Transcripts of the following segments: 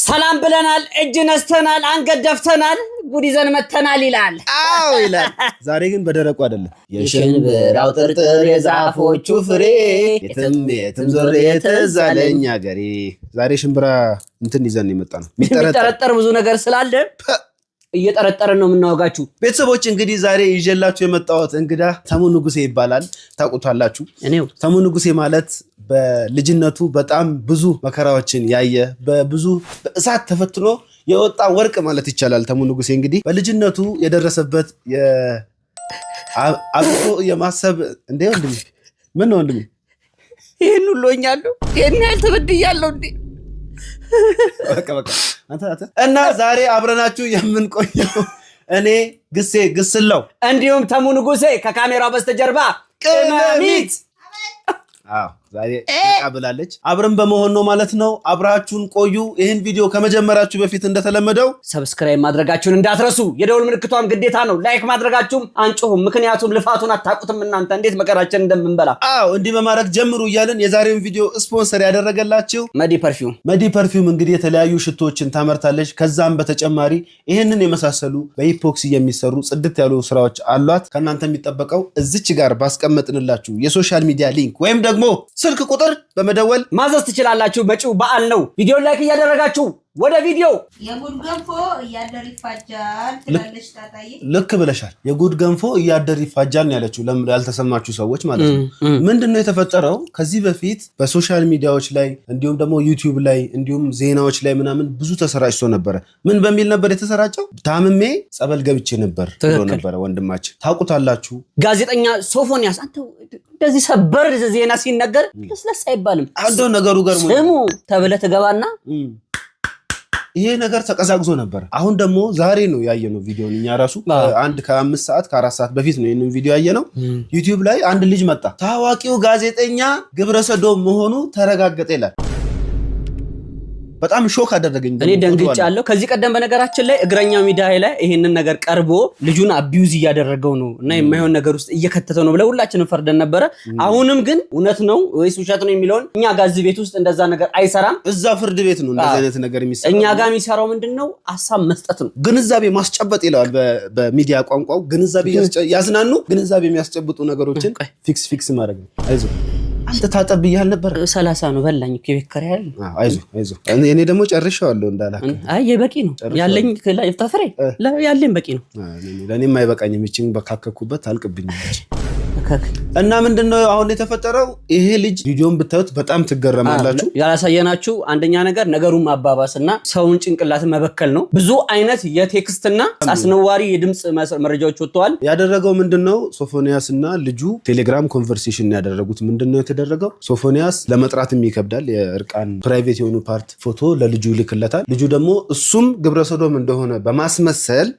ሰላም ብለናል እጅ ነስተናል አንገት ደፍተናል ጉድ ይዘን መተናል ይላል አዎ ይላል ዛሬ ግን በደረቁ አይደለም የሽንብራው ጥርጥር የዛፎቹ ፍሬ የትም ዞሬ ተዛለኝ አገሬ ዛሬ ሽንብራ እንትን ይዘን የመጣ ነው የሚጠረጠር ብዙ ነገር ስላለ እየጠረጠረን ነው የምናወጋችሁ ቤተሰቦች እንግዲህ ዛሬ ይዤላችሁ የመጣሁት እንግዳ ተሙ ንጉሴ ይባላል ታውቁታላችሁ እኔው ተሙ ንጉሴ ማለት በልጅነቱ በጣም ብዙ መከራዎችን ያየ በብዙ በእሳት ተፈትኖ የወጣ ወርቅ ማለት ይቻላል ተሙ ንጉሴ እንግዲህ በልጅነቱ የደረሰበት አብቶ የማሰብ እንዴ ወንድሜ ምን ነው ወንድሜ ይሄን ሁሉኛለሁ ይሄን ያህል ተበድያለሁ እንዴ በቃ አንተ እና ዛሬ አብረናችሁ የምንቆየው እኔ ግስላው እንዲሁም ተሙ ንጉሴ ከካሜራው በስተጀርባ ቅመሚት አዎ ዛሬ ተቀብላለች አብረን በመሆን ነው ማለት ነው አብራችሁን ቆዩ ይሄን ቪዲዮ ከመጀመራችሁ በፊት እንደተለመደው ሰብስክራይብ ማድረጋችሁን እንዳትረሱ የደውል ምልክቷም ግዴታ ነው ላይክ ማድረጋችሁም አንጮሁም ምክንያቱም ልፋቱን አታቁትም እናንተ እንዴት መከራችን እንደምንበላ አዎ እንዲህ በማድረግ ጀምሩ ይያልን የዛሬውን ቪዲዮ ስፖንሰር ያደረገላችሁ መዲ ፐርፊውም እንግዲህ የተለያዩ ሽቶችን ታመርታለች ከዛም በተጨማሪ ይሄንን የመሳሰሉ በኢፖክሲ የሚሰሩ ጽድት ያሉ ስራዎች አሏት ከናንተ የሚጠበቀው እዚች ጋር ባስቀመጥንላችሁ የሶሻል ሚዲያ ሊንክ ወይም ደግሞ ስልክ ቁጥር በመደወል ማዘዝ ትችላላችሁ መጪው በዓል ነው ቪዲዮ ላይክ እያደረጋችሁ ወደ ቪዲዮ የጉድ ገንፎ እያደር ይፋጃል ትላለች ታጣይ ልክ ብለሻል የጉድ ገንፎ እያደር ይፋጃል ያለችው ያልተሰማችሁ ሰዎች ማለት ነው ምንድነው የተፈጠረው ከዚህ በፊት በሶሻል ሚዲያዎች ላይ እንዲሁም ደግሞ ዩቲዩብ ላይ እንዲሁም ዜናዎች ላይ ምናምን ብዙ ተሰራጭቶ ነበር ምን በሚል ነበር የተሰራጨው ታምሜ ጸበል ገብቼ ነበር ብሎ ነበር ወንድማችን ታውቁታላችሁ ጋዜጠኛ ሶፎንያስ አንተ እንደዚህ ሰበር ዜና ሲነገር ለስለስ አይባልም አንዱ ነገሩ ገርሞ ስሙ ተብለ ተገባና ይሄ ነገር ተቀዛቅዞ ነበር አሁን ደግሞ ዛሬ ነው ያየነው ቪዲዮን እኛ ራሱ ከ5 ሰዓት ከ4 ሰዓት በፊት ነው ይሄንን ቪዲዮ ያየነው ዩቲዩብ ላይ አንድ ልጅ መጣ ታዋቂው ጋዜጠኛ ግብረሰዶም መሆኑ ተረጋገጠ ይላል በጣም ሾክ አደረገኝ እኔ ደንግጫለሁ ከዚህ ቀደም በነገራችን ላይ እግረኛ ሚዲያ ላይ ይሄንን ነገር ቀርቦ ልጁን አቢዩዝ እያደረገው ነው እና የማይሆን ነገር ውስጥ እየከተተው ነው ብለው ሁላችንም ፈርደን ነበር አሁንም ግን እውነት ነው ወይስ ውሸት ነው የሚለውን እኛ ጋዝ ቤት ውስጥ እንደዛ ነገር አይሰራም እዛ ፍርድ ቤት ነው እንደዛ አይነት ነገር የሚሰራው እኛ ጋር የሚሰራው ምንድነው ሐሳብ መስጠት ነው ግንዛቤ ማስጨበጥ ይላል በሚዲያ ቋንቋው ግንዛቤ ያዝናኑ ግንዛቤ የሚያስጨብጡ ነገሮችን ፊክስ ማድረግ ነው አይዞህ አንተ ታጠብ ይያል ነበር 30 ነው በላኝ ከቤከረ ያለ አይዞህ እኔ ደግሞ ጨርሻለሁ እንዳላከ አይ የበቂ ነው ያለኝ ይፍታፍሬ ያለኝ በቂ ነው ለኔም አይበቃኝም እቺን በካከኩበት አልቅብኛለች እና ምንድነው አሁን የተፈጠረው ይሄ ልጅ ቪዲዮን ብታዩት በጣም ትገረማላችሁ ያላሳየናችሁ አንደኛ ነገር ነገሩን ማባባስና ሰውን ጭንቅላት መበከል ነው ብዙ አይነት የቴክስትና አስነዋሪ የድምጽ መረጃዎች ወጥተዋል ያደረገው ምንድነው ሶፎንያስና ልጁ ቴሌግራም ኮንቨርሴሽን ያደረጉት ምንድነው የተደረገው ሶፎንያስ ለመጥራትም ይከብዳል የእርቃን ፕራይቬት የሆኑ ፓርት ፎቶ ለልጁ ይልክለታል ልጁ ደግሞ እሱም ግብረሰዶም እንደሆነ በማስመሰል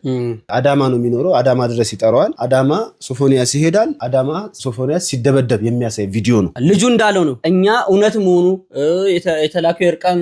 አዳማ ነው የሚኖረው አዳማ ድረስ ይጠራዋል አዳማ ሶፎንያስ ይሄዳል አዳማ ሶፎንያስ ሲደበደብ የሚያሳይ ቪዲዮ ነው ልጁ እንዳለው ነው እኛ እውነት መሆኑ የተላከው የርቃን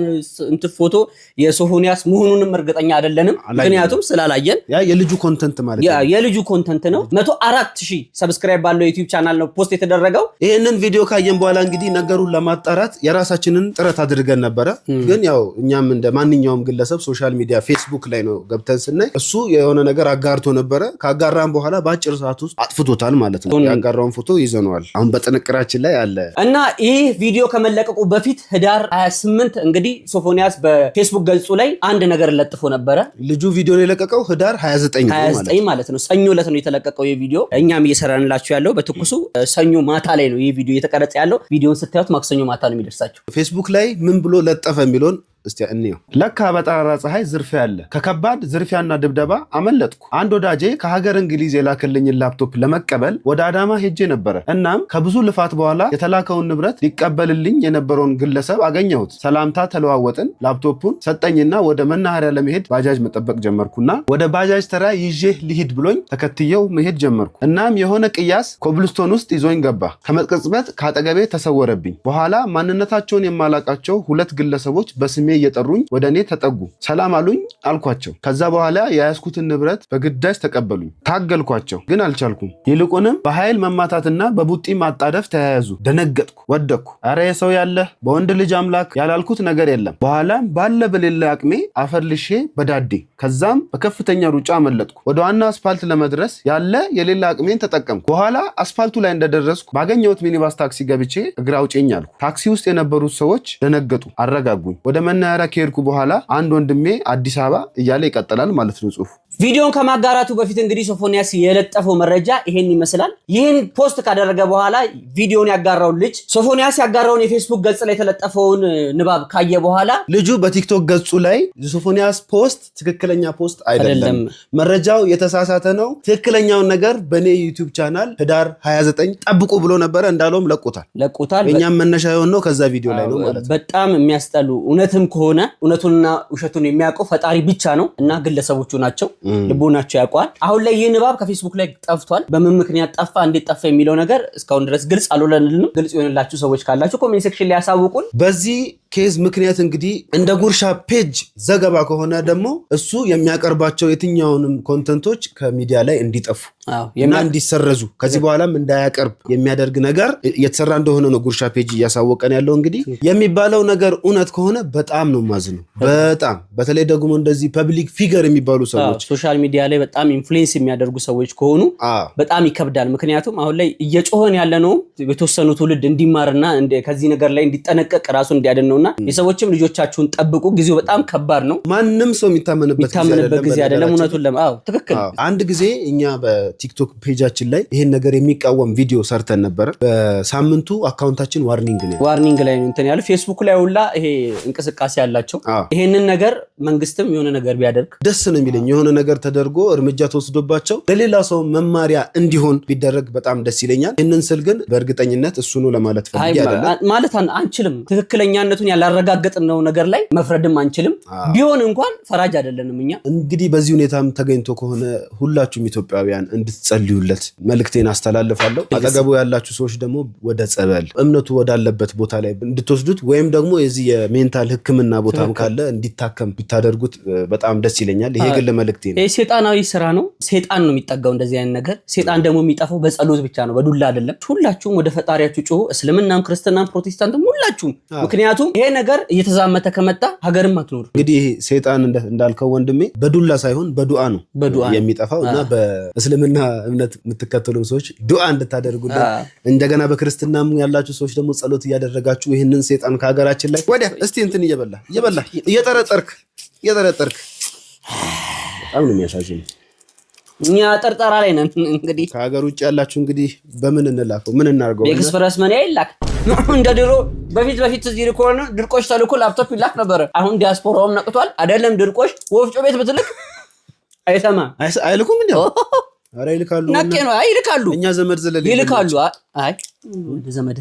ፎቶ የሶፎንያስ መሆኑንም እርግጠኛ አይደለንም ምክንያቱም ስላላየን ያ የልጁ ኮንተንት ማለት ነው የልጁ ኮንተንት ነው 104000 ሰብስክራይብ ባለው ዩቲዩብ ቻናል ነው ፖስት የተደረገው ይሄንን ቪዲዮ ካየን በኋላ እንግዲህ ነገሩን ለማጣራት የራሳችንን ጥረት አድርገን ነበር ግን ያው እኛም እንደ ማንኛውም ግለሰብ ሶሻል ሚዲያ ፌስቡክ ላይ ነው ገብተን ስናይ እሱ የሆነ ነገር አጋርቶ ነበር ካጋራን በኋላ በአጭር ሰዓት ውስጥ አጥፍቶታል ማለት ነው ያጋራውን ፎቶ ይዘነዋል አሁን በጥንቅራችን ላይ አለ እና ይህ ቪዲዮ ከመለቀቁ በፊት ህዳር 28 እንግዲህ ሶፎንያስ በፌስቡክ ገጹ ላይ አንድ ነገር ለጥፎ ነበር ልጁ ቪዲዮን የለቀቀው ህዳር 29 ማለት ነው ሰኞ ዕለት ነው የተለቀቀው ይህ ቪዲዮ እኛም እየሰራንላችሁ ያለው በትኩሱ ሰኞ ማታ ላይ ነው ይህ ቪዲዮ የተቀረጸ ያለው ቪዲዮን ስታዩት ማክሰኞ ማታ ነው የሚደርሳችሁ ፌስቡክ ላይ ምን ብሎ ለጠፈ የሚለውን እስቲ እንየው ለካ በጠራራ ፀሐይ ዝርፊያ አለ ከከባድ ዝርፊያና ድብደባ አመለጥኩ አንድ ወዳጄ ከሀገር እንግሊዝ የላከልኝ ላፕቶፕ ለመቀበል ወደ አዳማ ሄጄ ነበር እናም ከብዙ ልፋት በኋላ የተላከውን ንብረት ሊቀበልልኝ የነበረውን ግለሰብ አገኘሁት ሰላምታ ተለዋወጥን ላፕቶፑን ሰጠኝና ወደ መናኸሪያ ለመሄድ ባጃጅ መጠበቅ ጀመርኩና ወደ ባጃጅ ተራ ይዤ ልሂድ ብሎኝ ተከትየው መሄድ ጀመርኩ እናም የሆነ ቅያስ ኮብልስቶን ውስጥ ይዞኝ ገባ ከመቅጽበት ካጠገቤ ተሰወረብኝ በኋላ ማንነታቸውን የማላቃቸው ሁለት ግለሰቦች በስሜ እየጠሩኝ ወደ እኔ ተጠጉ። ሰላም አሉኝ አልኳቸው። ከዛ በኋላ የያዝኩትን ንብረት በግዳጅ ተቀበሉኝ። ታገልኳቸው ግን አልቻልኩም። ይልቁንም በኃይል መማታትና በቡጢ ማጣደፍ ተያያዙ። ደነገጥኩ፣ ወደቅኩ። አረ የሰው ያለህ በወንድ ልጅ አምላክ ያላልኩት ነገር የለም። በኋላም ባለ በሌለ አቅሜ አፈርልሼ በዳዴ ከዛም በከፍተኛ ሩጫ አመለጥኩ። ወደ ዋና አስፋልት ለመድረስ ያለ የሌላ አቅሜን ተጠቀምኩ። በኋላ አስፋልቱ ላይ እንደደረስኩ ባገኘሁት ሚኒባስ ታክሲ ገብቼ እግር አውጪኝ አልኩ። ታክሲ ውስጥ የነበሩት ሰዎች ደነገጡ፣ አረጋጉኝ። ወደ መናኸሪያ ከሄድኩ በኋላ አንድ ወንድሜ አዲስ አበባ እያለ ይቀጥላል ማለት ነው ጽሁፉ። ቪዲዮን ከማጋራቱ በፊት እንግዲህ ሶፎንያስ የለጠፈው መረጃ ይሄን ይመስላል። ይህን ፖስት ካደረገ በኋላ ቪዲዮን ያጋራው ልጅ ሶፎንያስ ያጋራውን የፌስቡክ ገጽ ላይ የተለጠፈውን ንባብ ካየ በኋላ ልጁ በቲክቶክ ገጹ ላይ ሶፎንያስ ፖስት ትክክለኛ ፖስት አይደለም፣ መረጃው የተሳሳተ ነው፣ ትክክለኛውን ነገር በኔ ዩቲዩብ ቻናል ህዳር 29 ጠብቁ ብሎ ነበረ። እንዳለውም ለቁታል። እኛም መነሻ የሆነው ከዛ ቪዲዮ ላይ ነው ማለት ነው። በጣም የሚያስጠሉ እውነትም ከሆነ እውነቱንና ውሸቱን የሚያውቀው ፈጣሪ ብቻ ነው እና ግለሰቦቹ ናቸው። ልቦናቸው ያውቀዋል። አሁን ላይ ይህ ንባብ ከፌስቡክ ላይ ጠፍቷል። በምን ምክንያት ጠፋ፣ እንዴት ጠፋ የሚለው ነገር እስካሁን ድረስ ግልጽ አልሆነልንም። ግልጽ የሆነላችሁ ሰዎች ካላችሁ ኮሜንት ሴክሽን ላይ ያሳውቁን። በዚህ ኬዝ ምክንያት እንግዲህ እንደ ጉርሻ ፔጅ ዘገባ ከሆነ ደግሞ እሱ የሚያቀርባቸው የትኛውንም ኮንተንቶች ከሚዲያ ላይ እንዲጠፉ እና እንዲሰረዙ ከዚህ በኋላም እንዳያቀርብ የሚያደርግ ነገር እየተሰራ እንደሆነ ነው ጉርሻ ፔጅ እያሳወቀን ያለው። እንግዲህ የሚባለው ነገር እውነት ከሆነ በጣም ነው ማዝነው። በጣም በተለይ ደግሞ እንደዚህ ፐብሊክ ፊገር የሚባሉ ሰዎች ሶሻል ሚዲያ ላይ በጣም ኢንፍሉዌንስ የሚያደርጉ ሰዎች ከሆኑ በጣም ይከብዳል። ምክንያቱም አሁን ላይ እየጮህን ያለ ነው የተወሰኑ ትውልድ እንዲማርና ከዚህ ነገር ላይ እንዲጠነቀቅ ራሱ እንዲያድን ነውና የሰዎችም ልጆቻችሁን ጠብቁ። ጊዜው በጣም ከባድ ነው። ማንም ሰው የሚታመንበት ጊዜ አይደለም። እውነቱን ትክክል። አንድ ጊዜ እኛ በቲክቶክ ፔጃችን ላይ ይሄን ነገር የሚቃወም ቪዲዮ ሰርተን ነበረ። በሳምንቱ አካውንታችን ዋርኒንግ ላይ ነው እንትን ያለው። ፌስቡክ ላይ ሁላ ይሄ እንቅስቃሴ ያላቸው ይሄንን ነገር መንግስትም የሆነ ነገር ቢያደርግ ደስ ነው የሚለኝ። የሆነ ነገር ተደርጎ እርምጃ ተወስዶባቸው ለሌላ ሰው መማሪያ እንዲሆን ቢደረግ በጣም ደስ ይለኛል። ይህንን ስል ግን በእርግጠኝነት እሱ ነው ለማለት ፈልጌ አይደለም። ማለት አንችልም። ትክክለኛነቱን ያላረጋገጥነው ነገር ላይ መፍረድም አንችልም። ቢሆን እንኳን ፈራጅ አይደለንም እኛ። እንግዲህ በዚህ ሁኔታም ተገኝቶ ከሆነ ሁላችሁም ኢትዮጵያውያን እንድትጸልዩለት መልእክቴን አስተላልፋለሁ። አጠገቡ ያላችሁ ሰዎች ደግሞ ወደ ጸበል እምነቱ ወዳለበት ቦታ ላይ እንድትወስዱት ወይም ደግሞ የዚህ የሜንታል ሕክምና ቦታም ካለ እንዲታከም ቢታደርጉት በጣም ደስ ይለኛል። ይሄ ግን መልእክቴ ነው። ይሄ ሴጣናዊ ስራ ነው። ሴጣን ነው የሚጠጋው እንደዚህ አይነት ነገር። ሴጣን ደግሞ የሚጠፋው በጸሎት ብቻ ነው፣ በዱላ አይደለም። ሁላችሁም ወደ ፈጣሪያችሁ ጩሁ። እስልምናም ክርስትናም ፕሮቴስታንትም ሁላችሁም። ምክንያቱም ይሄ ነገር እየተዛመተ ከመጣ ሀገርም አትኖር። እንግዲህ ሴጣን እንዳልከው ወንድሜ በዱላ ሳይሆን በዱዓ ነው የሚጠፋው እና በእስልምና እምነት የምትከተሉ ሰዎች ዱዓ እንድታደርጉልን፣ እንደገና በክርስትናም ያላችሁ ሰዎች ደግሞ ጸሎት እያደረጋችሁ ይህንን ሴጣን ከሀገራችን ላይ ወዲያ እስቲ እንትን እየበላ እየጠረጠርክ በጣም ነው የሚያሳዝነው። እኛ ጠርጠራ ላይ ነን። እንግዲህ ከሀገር ውጭ ያላችሁ እንግዲህ በምን እንላፈው? ምን እናርገው? ኤክስፕረስ መኔ ይላክ እንደ ድሮ በፊት እዚህ ከሆነ ድርቆሽ ተልኮ ላፕቶፕ ይላክ ነበር። አሁን ዲያስፖራውም ነቅቷል። አይደለም ድርቆሽ ወፍጮ ቤት ብትልክ አይሰማም። አይልኩም እንዴ? ኧረ ይልካሉ። ነቄ ነው ይልካሉ። እኛ ዘመድ ዘለለ ይልካሉ። አይ ዘመድ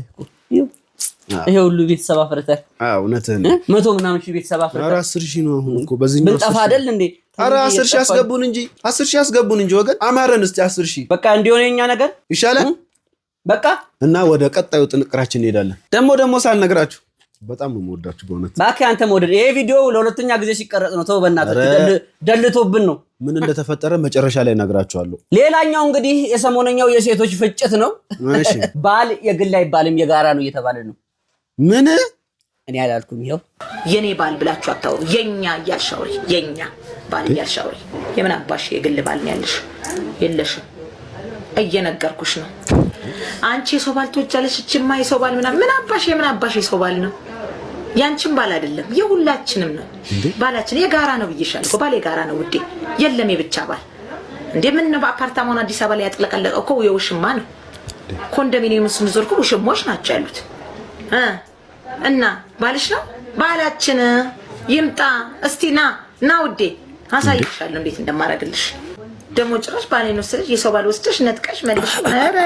ይሄ ሁሉ ቤተሰብ አፍርተህ እውነትህን 100 ምናምን ሺህ ቤተሰብ አፍርተህ 10,000 ነው አሁን እኮ በዚህኛው ብንጠፋ አይደል እንዴ? ኧረ 10,000 ያስገቡን እንጂ ወገን አማረን። እስቲ 10,000 በቃ እንዲሆነ የኛ ነገር ይሻላል። በቃ እና ወደ ቀጣዩ ጥንቅራችን እንሄዳለን። ደግሞ ሳልነግራችሁ በጣም ነው የምወዳችሁ በእውነት። እባክህ አንተ መውደድ። ይሄ ቪዲዮ ለሁለተኛ ጊዜ ሲቀረጽ ነው። ተው በእናትህ ደልቶብን ነው። ምን እንደተፈጠረ መጨረሻ ላይ ነግራችኋለሁ። ሌላኛው እንግዲህ የሰሞነኛው የሴቶች ፍጭት ነው። እሺ ባል የግል አይባልም የጋራ ነው እየተባለ ነው። ምን እኔ አላልኩም። ይኸው የኔ ባል ብላችሁ አታውሩ። የኛ እያልሻውሪ የኛ ባል እያልሻውሪ። የምን አባሽ የግል ባል ነው ያለሽ? የለሽም። እየነገርኩሽ ነው። አንቺ የሰው ባል ትወጃለሽ። እቺማ የሰው ባል ምን አባሽ የሰው ባል ነው? ያንቺም ባል አይደለም የሁላችንም ነው። ባላችን የጋራ ነው ብዬሻለሁ እኮ። ባል የጋራ ነው ውዴ። የለም የብቻ ባል እንዴ። ምን ነው በአፓርታማውን አዲስ አበባ ላይ ያጥለቀለቀው እኮ የውሽማ ነው። ኮንዶሚኒየም ስንዞር እኮ ውሽሞች ናቸው ያሉት እና ባልሽ ነው። ባላችን ይምጣ እስቲ ና ውዴ፣ አሳይሻለሁ እንዴት እንደማረግልሽ። ደሞ ጭራሽ ባሌ ነው ስለሽ የሰው ባል ወስደሽ ነጥቀሽ መልሽ። አረ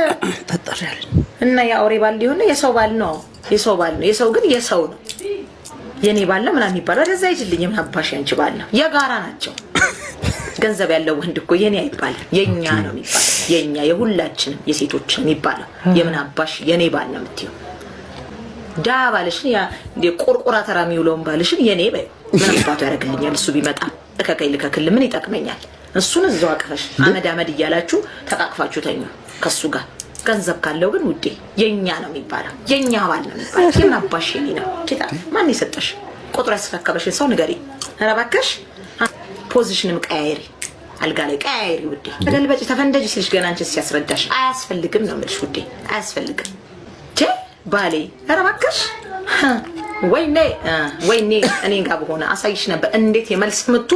ተጠራለ እና ያውሬ ባል ሊሆን የሰው ባል ነው። የሰው ግን የሰው ነው። የኔ ባል ነው ምናምን ይባላል። ወደዛ ይጅልኝ ምን አባሽ አንቺ ባል ነው። የጋራ ናቸው። ገንዘብ ያለው ወንድ እኮ የኔ አይባልም የኛ ነው የሚባለው። የኛ የሁላችንም የሴቶች ነው የሚባለው። የምን አባሽ የኔ ባል ነው የምትይው? ዳ ባልሽን ያ ቁርቁራ ተራ የሚውለውን ባልሽን የኔ በይ ምን አባቱ ያደርግልኛል እሱ ቢመጣ እከከይ ልከክል ምን ይጠቅመኛል እሱን እዛው አቅፈሽ አመድ እያላችሁ ተቃቅፋችሁ ተኙ ከሱ ጋር ገንዘብ ካለው ግን ውዴ የኛ ነው የሚባለው የኛ ባል ነው የሚባለው ምን አባሽ ነው ጌታ ማን ይሰጠሽ ቁጥር ያስፈከበሽ ሰው ንገሪ ኧረ እባክሽ ፖዚሽንም ቀያይሪ አልጋ ላይ ቀያይሪ ውዴ ተገልበጭ ተፈንደጂ ሲልሽ ገና አንቺ ሲያስረዳሽ አያስፈልግም ነው የምልሽ ውዴ አያስፈልግም ባሌ ኧረ እባክሽ ወይኔ እኔ ጋር በሆነ አሳይሽ ነበር እንዴት የመልስ ምቱ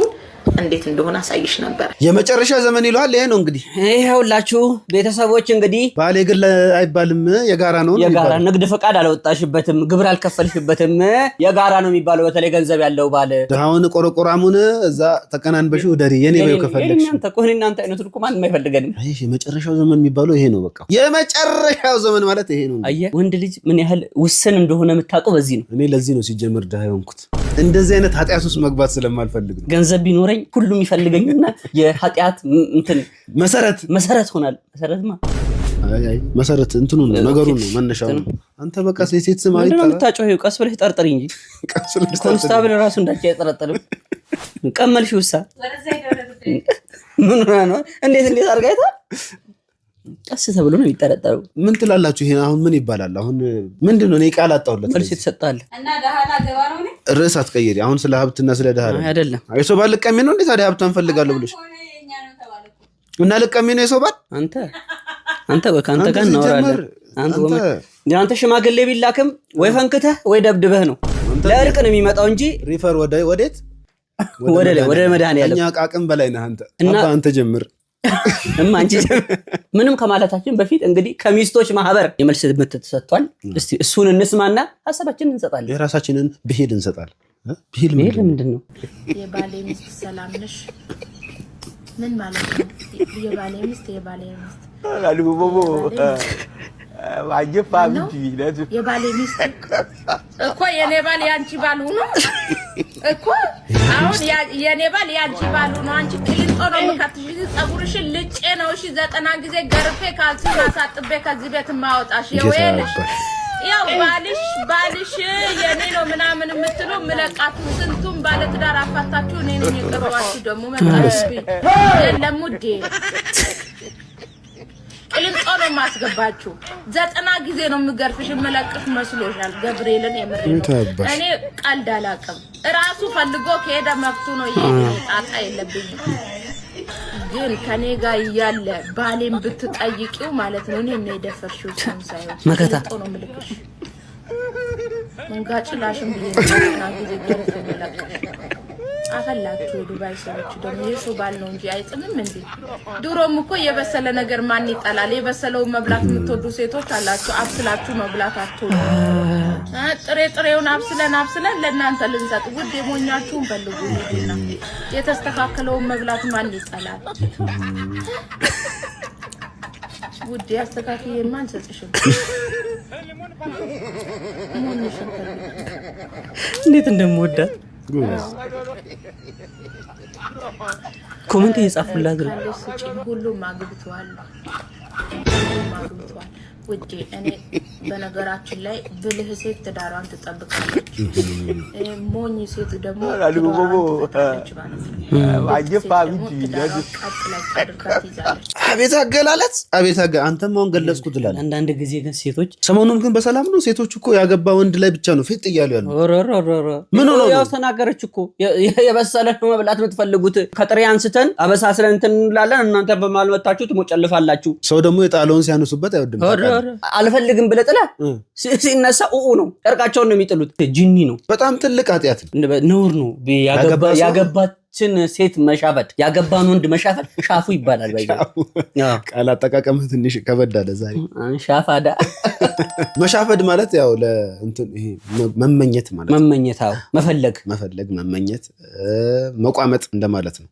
እንዴት እንደሆነ አሳይሽ ነበር የመጨረሻ ዘመን ይሏል ይሄ ነው እንግዲህ ይሄውላችሁ ቤተሰቦች እንግዲህ ባሌ ግን አይባልም የጋራ ነው የጋራ ንግድ ፈቃድ አልወጣሽበትም ግብር አልከፈልሽበትም የጋራ ነው የሚባለው በተለይ ገንዘብ ያለው ባለ ዳውን ቆረቆራሙን እዛ ተቀናንበሽ ወደሪ የኔ ነው ከፈለግሽ እናንተ አይነቱ እኮ ማን የማይፈልገን አይሽ የመጨረሻው ዘመን የሚባለው ይሄ ነው በቃ የመጨረሻው ዘመን ማለት ይሄ ነው አየህ ወንድ ልጅ ምን ያህል ውስን እንደሆነ የምታውቀው በዚህ ነው እኔ ለዚህ ነው ሲጀምር ዳህ ሆንኩት እንደዚህ አይነት ኃጢያት ውስጥ መግባት ስለማልፈልግ ነው ገንዘብ ቢኖረኝ ሁሉም ይፈልገኝና የኃጢያት እንትን መሰረት ሆናል መሰረትማ አይ መሰረት እንትኑ ነው ነገሩ ነው መነሻው ነው አንተ በቃ ሴት ስም አይጣ ምንድነው የምታጮኸው ቀስ ብለህ ጠርጥሪ እንጂ ኮንስታብል ራሱ እንዳቻ አይጠረጥርም ቀመልሽ ውሳ ምን ነው እንዴት አርጋይታ ቀስ ተብሎ ነው የሚጠረጠረው ምን ትላላችሁ ይሄ አሁን ምን ይባላል አሁን ምንድነው እኔ ቃል አጣውለት መልስ ተሰጣለ እና ደሃና ገባ ነው እኔ ርዕስ አትቀይሪ አሁን ስለ ሀብትና ስለ ደሃ አይደለም የሰው ባል ልቀሚ ነው እንዴ ታዲያ ሀብታም ፈልጋለሁ ብለሽ እና ልቀሚ ነው የሰው ባል አንተ ወይ ካንተ ጋር እናወራለን አንተ ሽማግሌ ቢላክም ወይ ፈንክተህ ወይ ደብድበህ ነው ለእርቅ ነው የሚመጣው እንጂ ሪፈር ወዴት ወደ መድኃኒዓለም እኛ ቃቅም በላይ ነህ አንተ ጀምር አንቺ ምንም ከማለታችን በፊት እንግዲህ ከሚስቶች ማህበር የመልስ ምት ተሰጥቷል እስቲ እሱን እንስማና ሐሳባችንን እንሰጣለን የራሳችንን ብሄድ እንሰጣለን ብሄድ ምንድነው የባሌ ሚስት ሰላም ነሽ ምን ማለት ነው የባሌ ሚስት አልቦቦ ዋጀፋ ቢጂ ለቱ የባሌ ሚስት እኮ የኔ ባል ያንቺ ባል ሆኖ እኮ አሁን የኔ ባል ያንቺ ባል ሆኖ አንቺ ቅሊጦ ነው መካትሽ ጸጉርሽን ልጬ ነው እሺ 90 ጊዜ ገርፌ ካልሲና ሳጥቤ ከዚህ ቤት ማውጣሽ የወይልሽ ያው ባልሽ የኔ ነው ምናምን የምትሉ መለቃቱ ስንቱም ባለ ትዳር አፋታችሁ እኔ ነኝ የቀረዋችሁ ደግሞ መጣብኝ የለም ውዴ ቅሊንጦ ነው ማስገባችሁ 90 ጊዜ ነው የምገርፍሽ መለቅሽ መስሎሻል ገብርኤልን የምረኝ እኔ ቀልድ አላውቅም ራሱ ፈልጎ ከሄደ መብቱ ነው ጣጣ የለብኝም ግን ከኔ ጋር ያለ ባሌን ብትጠይቂው ማለት ነው እኔ ነው የደፈርሽው ሳይሆን መከታ ነው ምልክሽ መንጋጭ ላሽም ቢሆንና ጊዜ ገርፍ መለቅሽ አፈላችሁ ዱባይ ሰዎች ደግሞ የሱ ባል ነው እንጂ አይጥምም እንዴ ድሮም እኮ የበሰለ ነገር ማን ይጣላል የበሰለው መብላት የምትወዱ ሴቶች አላችሁ አብስላችሁ መብላታችሁ ጥሬውን አብስለን ለእናንተ ልንሰጥ ውድ የሞኛችሁን ፈልጉ ይሄና የተስተካከለውን መብላት ማን ይጣላል ውድ ያስተካክዬ ማን ሰጥሽም እንዴት እንደምወዳት ኮሜንት እየጻፉላት ነው ሁሉም አግብቷል ውዴ እኔ በነገራችን ላይ ብልህ ሴት ትዳሯን ትጠብቃለች ሞኝ ሴት ደግሞ ዋጀፋ ቢጂ ለቱ አቤት አገላለጽ አንተም አሁን ገለጽኩ ትላለህ አንዳንድ ጊዜ ግን ሴቶች ሰሞኑን ግን በሰላም ነው ሴቶች እኮ ያገባ ወንድ ላይ ብቻ ነው ፊት እያሉ ያሉ ምን ነው ያው ተናገረች እኮ የበሰለ መብላት የምትፈልጉት ከጥሬ አንስተን አበሳስለን እንትን እንላለን እናንተ በማልመታችሁ ትሞጨልፋላችሁ ሰው ደግሞ የጣለውን ሲያነሱበት አይወድም አልፈልግም ብለህ ጥላ ሲነሳ ነው ጨርቃቸውን ነው የሚጥሉት ጂኒ ነው በጣም ትልቅ ኃጢአት ነውር ነው ያገባችን ሴት መሻፈድ ያገባን ወንድ መሻፈድ ሻፉ ይባላል ቃል አጠቃቀም ትንሽ ከበድ አለ ዛሬ ሻፋዳ መሻፈድ ማለት ያው ለእንትን ይሄ መመኘት ማለት መመኘት መፈለግ መመኘት መቋመጥ እንደማለት ነው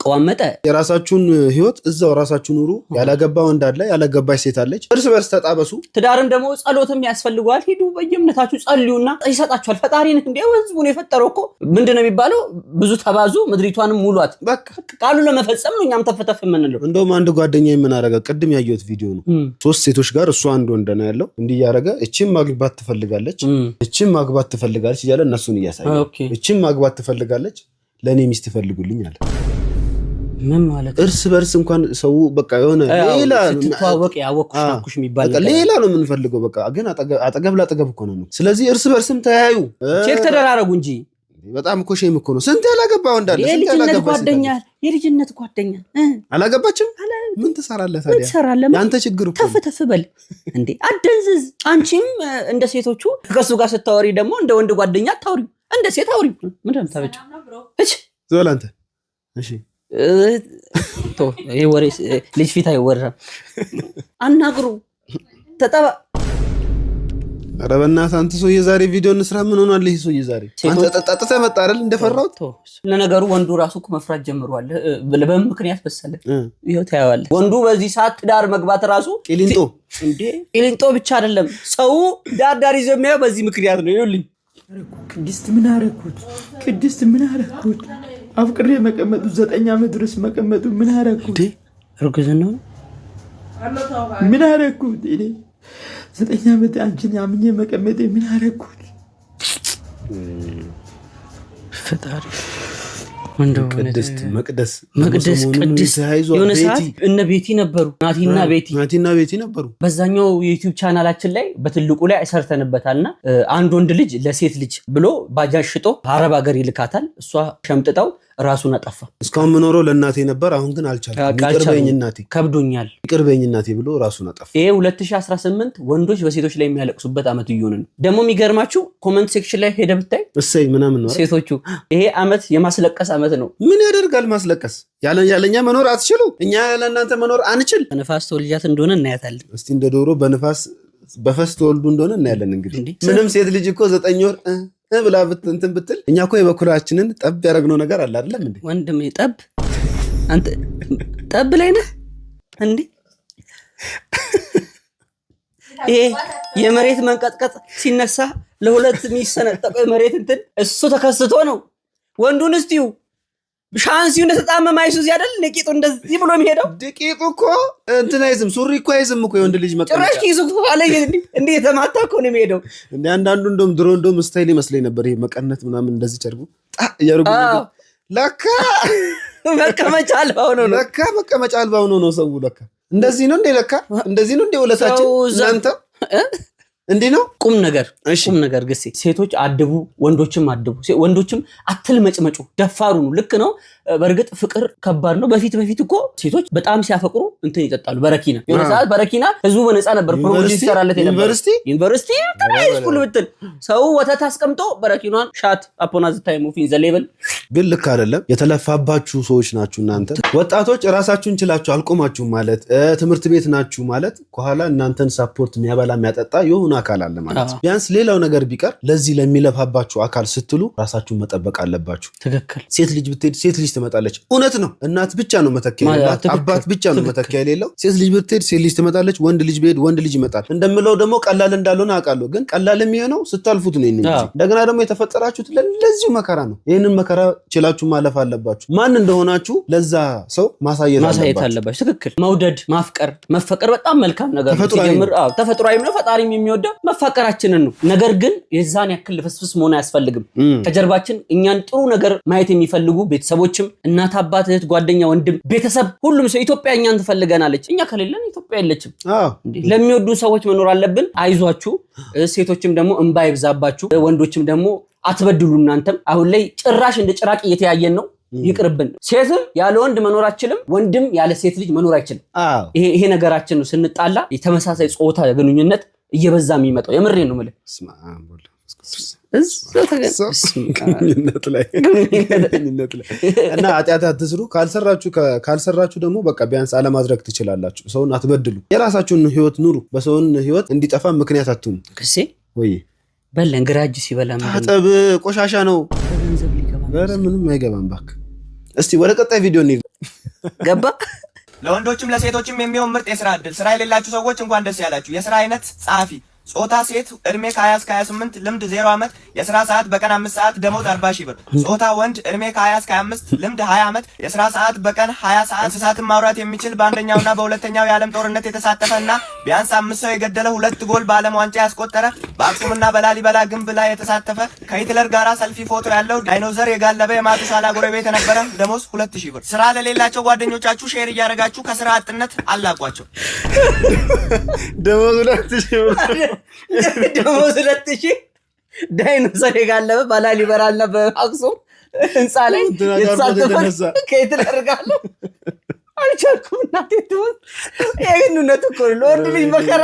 ቀዋመጠ የራሳችሁን ህይወት እዛው ራሳችሁ ኑሩ ያላገባ ወንድ አለ ያላገባች ሴት አለች እርስ በርስ ተጣበሱ ትዳርም ደግሞ ጸሎትም ያስፈልጋል ሄዱ በየእምነታችሁ ጸልዩና ይሰጣችኋል ፈጣሪን እንደ ህዝቡን የፈጠረው እኮ ምንድነው የሚባለው ብዙ ተባዙ ምድሪ ምድሪቷንም ሙሏት። በቃ ቃሉ ለመፈጸም ነው እኛም ተፈተፍ የምንለው። እንደውም አንድ ጓደኛዬ ምን አደረገ? ቅድም ያየሁት ቪዲዮ ነው። 3 ሴቶች ጋር እሱ አንድ ወንድ ነው ያለው። እንዲህ እያደረገ እቺም ማግባት ትፈልጋለች፣ እቺም ማግባት ትፈልጋለች እያለ እነሱን እያሳየ እቺም ማግባት ትፈልጋለች፣ ለኔ ሚስት ትፈልጉልኝ አለ። ምን ማለት እርስ በርስ እንኳን ሰው በቃ የሆነ ሌላ ትተዋወቅ ያወቅኩሽ ናኩሽ የሚባል በቃ ሌላ ነው የምንፈልገው። በቃ ግን አጠገብ ላጠገብ እኮ ነው። ስለዚህ እርስ በርስም ተያዩ፣ ቼክ ተደራረጉ እንጂ በጣም እኮ ሼም እኮ ነው። ስንት ያላገባው እንዳለ የልጅነት ጓደኛ አላገባችም። ምን ትሰራለህ ታዲያ? ያንተ ችግር እኮ ተፍተፍ በል እንዴ አደንዝዝ። አንቺም እንደ ሴቶቹ ከሱ ጋር ስታወሪ ደግሞ እንደ ወንድ ጓደኛ አታውሪ፣ እንደ ሴት አውሪ። ምንድን ነው የምታበጪው? እሺ ዞላንተ እሺ ይሄ ወሬ ልጅ ፊት አይወራም። አናግሩ ተጠባ። ኧረ በእናትህ አንተ ሰውዬ ዛሬ ቪዲዮ እንስራ። ምን ሆኗል ይሄ ሰውዬ ዛሬ? አንተ ጠጥተህ መጣ አይደል እንደፈራሁት። ለነገሩ ወንዱ ራሱ እኮ መፍራት ጀምሯል። በምን ምክንያት መሰለህ? ይኸው ታያዋለህ። ወንዱ በዚህ ሰዓት ትዳር መግባት ራሱ ቂሊንጦ እንዴ! ቂሊንጦ ብቻ አይደለም ሰው ዳር ይዞ የሚያየው በዚህ ምክንያት ነው። ይኸውልኝ ቅድስት ምን አደረኩት? ቅድስት ምን አደረኩት? አፍቅሬ መቀመጡ 9 ዓመት ድረስ መቀመጡ ምን አደረኩት? እርግዝና ነው ምን አደረኩት? እኔ 9 ዓመት አንቺን ያምኜ መቀመጤ ምን አደረኩት? ፈጣሪ ቅድስት መቅደስ የሆነ ሰዓት እነ ቤቲ ነበሩ፣ ናቲና ቤቲ ነበሩ። በዛኛው የዩቲዩብ ቻናላችን ላይ በትልቁ ላይ ሰርተንበታልና አንድ ወንድ ልጅ ለሴት ልጅ ብሎ ባጃጅ ሽጦ አረብ ሀገር ይልካታል። እሷ ሸምጥጠው ራሱን አጠፋ። እስካሁን ምኖረው ለእናቴ ነበር፣ አሁን ግን አልቻልኩም፣ ይቅርበኝ እናቴ፣ ከብዶኛል፣ ይቅርበኝ እናቴ ብሎ ራሱን አጠፋ። ይሄ 2018 ወንዶች በሴቶች ላይ የሚያለቅሱበት አመት እየሆነ ነው። ደግሞ የሚገርማችሁ ኮመንት ሴክሽን ላይ ሄደ ብታይ እሰይ ምናምን ነው ሴቶቹ፣ ይሄ አመት የማስለቀስ አመት ነው። ምን ያደርጋል ማስለቀስ? ያለኛ መኖር አትችሉ፣ እኛ ያለ እናንተ መኖር አንችል። በነፋስ ተወልጃት እንደሆነ እናያታለን። እስቲ እንደ ዶሮ በፈስ ተወልዱ እንደሆነ እናያለን። እንግዲህ ምንም ሴት ልጅ እኮ 9 ወር ብላ እንትን ብትል እኛ እኮ የበኩላችንን ጠብ ያደረግነው ነገር አለ አይደለም እንዴ? ወንድሜ ጠብ አንተ ጠብ ላይ ነህ እንዴ? ይሄ የመሬት መንቀጥቀጥ ሲነሳ ለሁለት የሚሰነጠቀው የመሬት እንትን እሱ ተከስቶ ነው። ወንዱን እስቲው ሻንሲው እንደተጣመመ አይሱዚ አይደል ነቂጡ እንደዚህ ብሎ የሚሄደው። ደቂጡ እኮ እንትን አይዝም፣ ሱሪ እኮ አይዝም እኮ የወንድ ልጅ መቀመጫ ጭራሽ ኪሱ አለ እንዴ የተማታ እኮ ነው የሚሄደው። እንዴ አንዳንዱ እንደውም ስታይል ይመስለኝ ነበር ይሄ መቀነት ምናምን እንደዚህ ጨርጉ ያርጉ። ለካ መቀመጫ አልባው ነው። ለካ መቀመጫ አልባው ነው ሰው። ለካ እንደዚህ ነው እንዴ? ለካ እንደዚህ ነው እንዴ? ወለታችን እናንተ እንዴ ነው ቁም ነገር ግሴ። ሴቶች አድቡ፣ ወንዶችም አድቡ። ወንዶችም አትልመጭመጩ፣ ደፋሩ ነው። ልክ ነው። በእርግጥ ፍቅር ከባድ ነው። በፊት እኮ ሴቶች በጣም ሲያፈቅሩ እንትን ይጠጣሉ፣ በረኪና። የሆነ ሰዓት በረኪና ህዝቡ በነፃ ነበር ፕሮሞሽን ይሰራለት ነበር። ዩኒቨርሲቲ ስኩል ብትል ሰው ወተት አስቀምጦ በረኪኗን ሻት አፖና ዘ ታይም ኦፍ ኢን ዘ ሌቭል። ግን ልክ አይደለም። የተለፋባችሁ ሰዎች ናችሁ እናንተ ወጣቶች። ራሳችሁን ችላችሁ አልቆማችሁ ማለት ትምህርት ቤት ናችሁ ማለት ከኋላ እናንተን ሳፖርት የሚያበላ የሚያጠጣ የሆነ አካል አለ ማለት። ቢያንስ ሌላው ነገር ቢቀር ለዚህ ለሚለፋባችሁ አካል ስትሉ ራሳችሁን መጠበቅ አለባችሁ። ትክክል። ሴት ልጅ ብትሄድ ሴት ልጅ ትመጣለች። እውነት ነው። እናት ብቻ ነው መተኪያ የሌላት፣ አባት ብቻ ነው መተኪያ የሌለው። ሴት ልጅ ብትሄድ ሴት ልጅ ትመጣለች፣ ወንድ ልጅ ብሄድ ወንድ ልጅ ይመጣል። እንደምለው ደግሞ ቀላል እንዳልሆነ አውቃለሁ። ግን ቀላል የሚሆነው ስታልፉት ነው። እንደገና ደግሞ የተፈጠራችሁት ለዚሁ መከራ ነው። ይህንን መከራ ችላችሁ ማለፍ አለባችሁ። ማን እንደሆናችሁ ለዛ ሰው ማሳየት አለባችሁ። ትክክል። መውደድ፣ ማፍቀር፣ መፈቀር በጣም መልካም ነገር ነው። ሲጀምር ተፈጥሯዊ ነው። ፈጣሪም የሚወደው መፋቀራችንን ነው። ነገር ግን የዛን ያክል ፍስፍስ መሆን አያስፈልግም። ከጀርባችን እኛን ጥሩ ነገር ማየት የሚፈልጉ ቤተሰቦችም፣ እናት፣ አባት፣ እህት፣ ጓደኛ፣ ወንድም፣ ቤተሰብ፣ ሁሉም ሰው ኢትዮጵያ እኛን ትፈልገናለች። እኛ ከሌለን ኢትዮጵያ የለችም። ለሚወዱ ሰዎች መኖር አለብን። አይዟችሁ። ሴቶችም ደግሞ እንባ ይብዛባችሁ፣ ወንዶችም ደግሞ አትበድሉ። እናንተም አሁን ላይ ጭራሽ እንደ ጭራቅ እየተያየን ነው። ይቅርብን። ሴትም ያለ ወንድ መኖር አይችልም፣ ወንድም ያለ ሴት ልጅ መኖር አይችልም። ይሄ ነገራችን ነው። ስንጣላ የተመሳሳይ ጾታ ግንኙነት እየበዛ የሚመጣው የምሬ ነው የምልህ። እና ኃጢአት አትስሩ። ካልሰራችሁ ደግሞ በቃ ቢያንስ አለማድረግ ትችላላችሁ። ሰውን አትበድሉ። የራሳችሁን ህይወት ኑሩ። በሰውን ህይወት እንዲጠፋ ምክንያት አትሁኑ። ክሴ ወይ በለን ግራጅ ሲበላ ታጠብ፣ ቆሻሻ ነው። ኧረ ምንም አይገባም እባክህ። እስቲ ወደ ቀጣይ ቪዲዮ እንሂድ። ገባ። ለወንዶችም ለሴቶችም የሚሆን ምርጥ የስራ እድል። ስራ የሌላችሁ ሰዎች እንኳን ደስ ያላችሁ። የስራ አይነት ጸሐፊ፣ ጾታ ሴት እድሜ ከ20 እስከ 28 ልምድ 0 ዓመት የስራ ሰዓት በቀን 5 ሰዓት ደሞዝ 40 ሺህ ብር። ጾታ ወንድ እድሜ ከ20 እስከ 25 ልምድ 20 ዓመት የስራ ሰዓት በቀን 20 ሰዓት። እንስሳትን ማውራት የሚችል በአንደኛውና በሁለተኛው የዓለም ጦርነት የተሳተፈና ቢያንስ 5 ሰው የገደለ 2 ጎል በዓለም ዋንጫ ያስቆጠረ በአክሱምና በላሊበላ ግንብ ላይ የተሳተፈ ከሂትለር ጋራ ሰልፊ ፎቶ ያለው ዳይኖዘር የጋለበ የማቱሳላ ጎረቤት የነበረ ደሞዝ 2000 ብር። ስራ ለሌላቸው ጓደኞቻችሁ ሼር እያደረጋችሁ ከስራ አጥነት አላቋቸው። ደሞዝ 2000 ብር ደሞዝ 2000 ዳይኖሰር የጋለበ በላሊበላና በአክሱም ህንፃ ላይ የተሳተፈ ከሂትለር ጋር አልቻልኩም። እናቴ ትሙት ይሄን እውነት እኮ ነው። ለወንድ ልጅ መከራ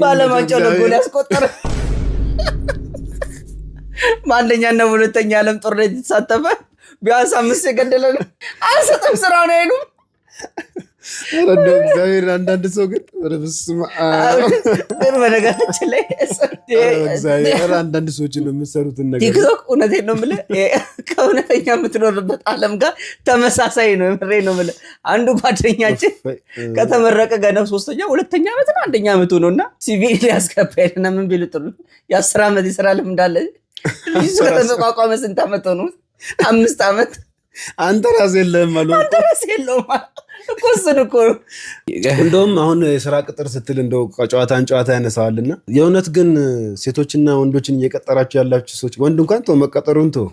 ባለማንጫው ነው ጎል ያስቆጠረ በአንደኛና በሁለተኛ ዓለም ጦርነት የተሳተፈ ቢያንስ 5 የገደለ ነው። አንሰጥም ስራ ነው አይሉም። ረዶ እግዚአብሔር አንዳንድ ሰው ግን ወደ በስመ አብ ግን በነገራችን ላይ እግዚአብሔር አንዳንድ ሰዎች ነው የሚሰሩትን ነገር ቲክቶክ እውነቴን ነው የምልህ ከእውነተኛ የምትኖርበት ዓለም ጋር ተመሳሳይ ነው። የምሬን ነው የምልህ አንዱ ጓደኛችን ከተመረቀ ገና 3ኛ 2ኛ ዓመት ነው 1ኛ ዓመቱ ነው እና ሲቪል ሊያስገባ ያለና ምን ቢሉ ጥሩ የ10 ዓመት የስራ ልምድ እንዳለ ልጅ ከተቋቋመ ስንት ዓመት ነው? 5 ዓመት። አንተ ራስህ የለህም አሉ። አንተ ራስህ የለህም እኮ እሱን እኮ እንደውም አሁን የስራ ቅጥር ስትል እንደው ጨዋታን ጨዋታ ያነሳዋልና የእውነት ግን ሴቶችና ወንዶችን እየቀጠራችሁ ያላችሁ ሰዎች ወንድ እንኳን ተው መቀጠሩን ተው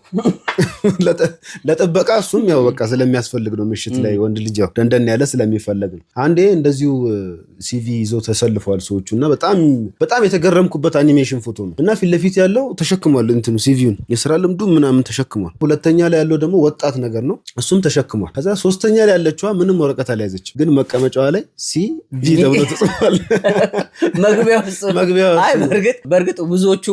ለጥበቃ እሱም ያው በቃ ስለሚያስፈልግ ነው። ምሽት ላይ ወንድ ልጅ ያው ደንደን ያለ ስለሚፈልግ ነው። አንዴ እንደዚሁ ሲቪ ይዘው ተሰልፈዋል ሰዎቹ እና በጣም የተገረምኩበት አኒሜሽን ፎቶ ነው እና ፊት ለፊት ያለው ተሸክሟል እንትኑ ሲቪውን የስራ ልምዱ ምናምን ተሸክሟል። ሁለተኛ ላይ ያለው ደግሞ ወጣት ነገር ነው እሱም ተሸክሟል። ከዛ ሶስተኛ ላይ ያለችዋ ምንም ወረቀት አልያዘች ግን መቀመጫዋ ላይ ሲቪ ተብሎ ተጽፏል። መግቢያው አይ በርግጥ ብዙዎቹ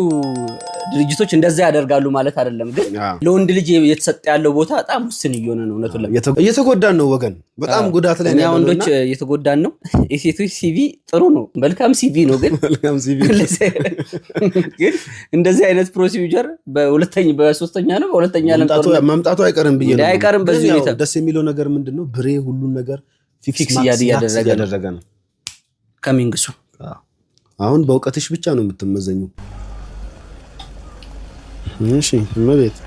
ድርጅቶች እንደዛ ያደርጋሉ ማለት አይደለም። ግን ለወንድ ልጅ የተሰጠ ያለው ቦታ በጣም ውስን እየሆነ ነው። እውነቱን እየተጎዳን ነው ወገን፣ በጣም ጉዳት ላይ ነው። ወንዶች እየተጎዳን ነው። የሴቶች ሲቪ ጥሩ ነው፣ መልካም ሲቪ ነው። ግን መልካም ሲቪ ግን እንደዚህ አይነት ፕሮሲጀር በሶስተኛ ነው በሁለተኛ መምጣቱ አይቀርም ብዬ ነው። አይቀርም። በዚህ ሁኔታ ደስ የሚለው ነገር ምንድነው ብሬ ሁሉን ነገር ፊክስ ያደረገ ነው ከሚንግሱ። አሁን በእውቀትሽ ብቻ ነው የምትመዘኙ። እሺ እመቤት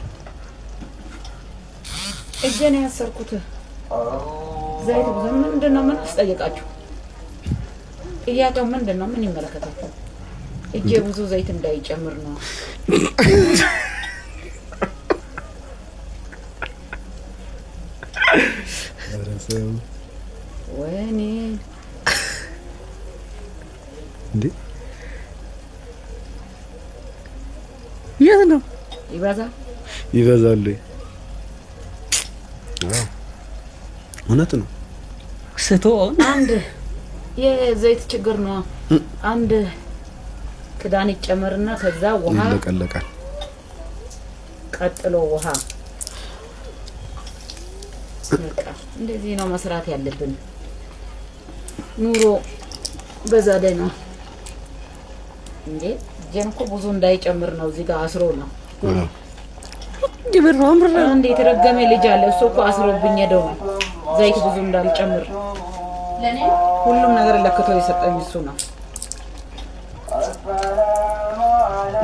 እጄን ያሰርኩት ዘይት ምንድነው? ምን አስጠየቃችሁ? ጥያቄው ምንድነው? ምን ይመለከታችሁ? እጄ ብዙ ዘይት እንዳይጨምር ነው። ወይኔ እንዴ የት ነው ይበዛል? እውነት ነው። ስቶ አንድ የዘይት ችግር ነው። አንድ ክዳን ይጨመርና ከዛ ውሃ ይለቀለቃል። ቀጥሎ ውሃ በቃ እንደዚህ ነው መስራት ያለብን። ኑሮ በዛ ላይ ነው እንዴ ጀንኮ ብዙ እንዳይጨምር ነው እዚህ ጋር አስሮ ነው ዲብሮ አምራ እንዴ የተረገመ ልጅ አለ እሱ እኮ አስሮብኝ ሄደው ነው ዘይት ብዙ እንዳልጨምር ለኔ ሁሉም ነገር ለክቶ የሰጠኝ እሱ ነው።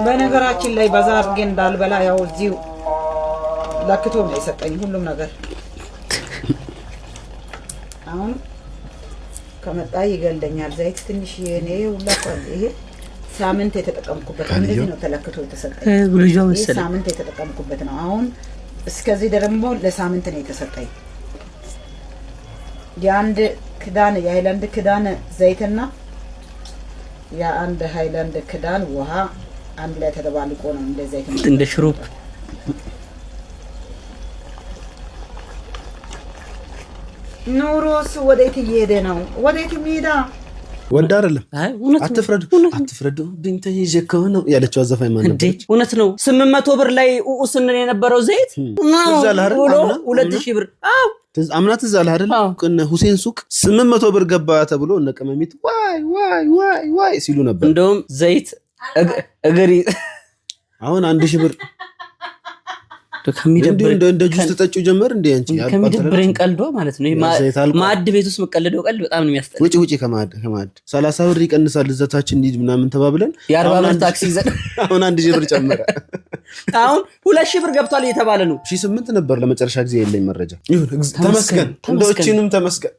በነገራችን ላይ በዛ አድርጌ እንዳልበላ ያው እዚሁ ለክቶ ነው የሰጠኝ ሁሉም ነገር። አሁን ከመጣ ይገለኛል። ዘይት ትንሽ የኔ ሁላቋል። ይሄ ሳምንት የተጠቀምኩበት እንደዚህ ነው ተለክቶ የተሰጠኝ። ይሄ ሳምንት የተጠቀምኩበት ነው። አሁን እስከዚህ ደግሞ ለሳምንት ነው የተሰጠኝ። የአንድ ክዳን የሃይላንድ ክዳን ዘይትና የአንድ ሃይላንድ ክዳን ውሃ አንድ ላይ ተደባልቆ ነው እንደ ዘይት እንደ ሽሮፕ ኑሮስ ወዴት እየሄደ ነው? ወዴት የሚሄዳ ወንድ አይደለም። አትፍረዱ ብንተ ይጀከው ነው ያለችው አዘፋኝ ማን ነበር? እውነት ነው። 800 ብር ላይ ስንል የነበረው ዘይት 2000 ብር አምናት እዛ ላይ አይደል? እነ ሁሴን ሱቅ 800 ብር ገባ ተብሎ እነ ቀመሚት ዋይ ሲሉ ነበር። እንደውም ዘይት እግሪ አሁን 1000 ብር እንደ ጁስ ተጠጩ ጀመር እንዴ አንቺ ከሚደብረኝ ቀልዶ ማለት ነው። ማዕድ ቤት ውስጥ መቀለደው ቀልድ በጣም ነው የሚያስጠላ። ውጪ ከማዕድ 30 ብር ይቀንሳል እዛታችን እንሂድ ምናምን ተባብለን የ40 ብር ታክሲ ይዘን አሁን 1000 ብር ጨመረ። አሁን 2000 ብር ገብቷል እየተባለ ነው። 8 ነበር ለመጨረሻ ጊዜ የለኝ መረጃ። ተመስገን እንደዎችንም ተመስገን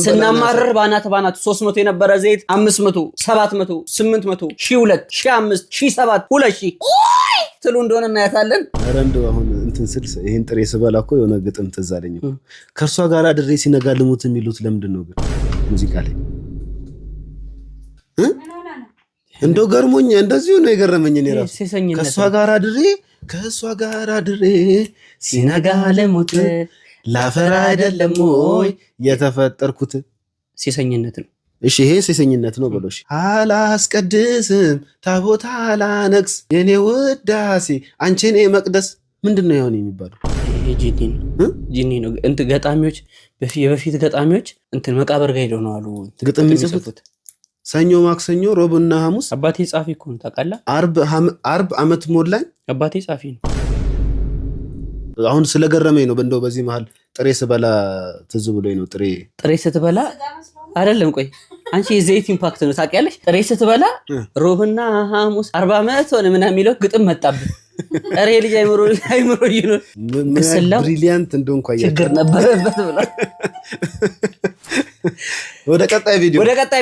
ስናማረር ባናት 300 የነበረ ዘይት 500 700 800 1200 1500 1700 2000 ትሉ እንደሆነ እናያታለን። ኧረ እንደው አሁን እንትን ስል ይሄን ጥሬ ስበላ እኮ የሆነ ግጥም ትዝ አለኝ እኮ ከእርሷ ጋር አድሬ ሲነጋ ልሙት የሚሉት ለምንድን ነው ግን ሙዚቃ ላይ እንደው ገርሞኝ እንደዚሁ ነው የገረመኝ። እኔ ራሱ ከእሷ ጋር አድሬ ሲነጋ ልሙት ላፈራ አይደለም ወይ የተፈጠርኩት ሴሰኝነት ነው። እሺ ይሄ ሴሰኝነት ነው ብሎሽ አላስቀድስም ታቦት አላነግስ የኔ ውዳሴ አንቺ እኔ መቅደስ ምንድነው ያው የሚባለው? ጂኒ ነው እንት ገጣሚዎች የበፊት ገጣሚዎች እንትን መቃብር ጋር ሄደው ነው አሉ ግጥም የሚጽፉት። ሰኞ ማክሰኞ ሮብና ሐሙስ አባቴ ጻፊ እኮ ነው ታውቃለህ። አርብ አመት ሞላኝ አባቴ ጻፊ ነው። አሁን ስለገረመኝ ነው እንደው በዚህ መሃል ጥሬ ስበላ ትዝ ብሎኝ ነው። ጥሬ ስትበላ አይደለም ቆይ አንቺ የዘይት ኢምፓክት ነው ታውቂያለሽ። ጥሬ ስትበላ ሮብና ሐሙስ 40 ዓመት ሆነ ምናምን የሚለው ግጥም መጣብህ። አሬ ልጅ አይምሮ ይኖር ከሰላም ብሪሊያንት እንደሆንኩ ችግር ነበረበት ብላ ወደ ቀጣይ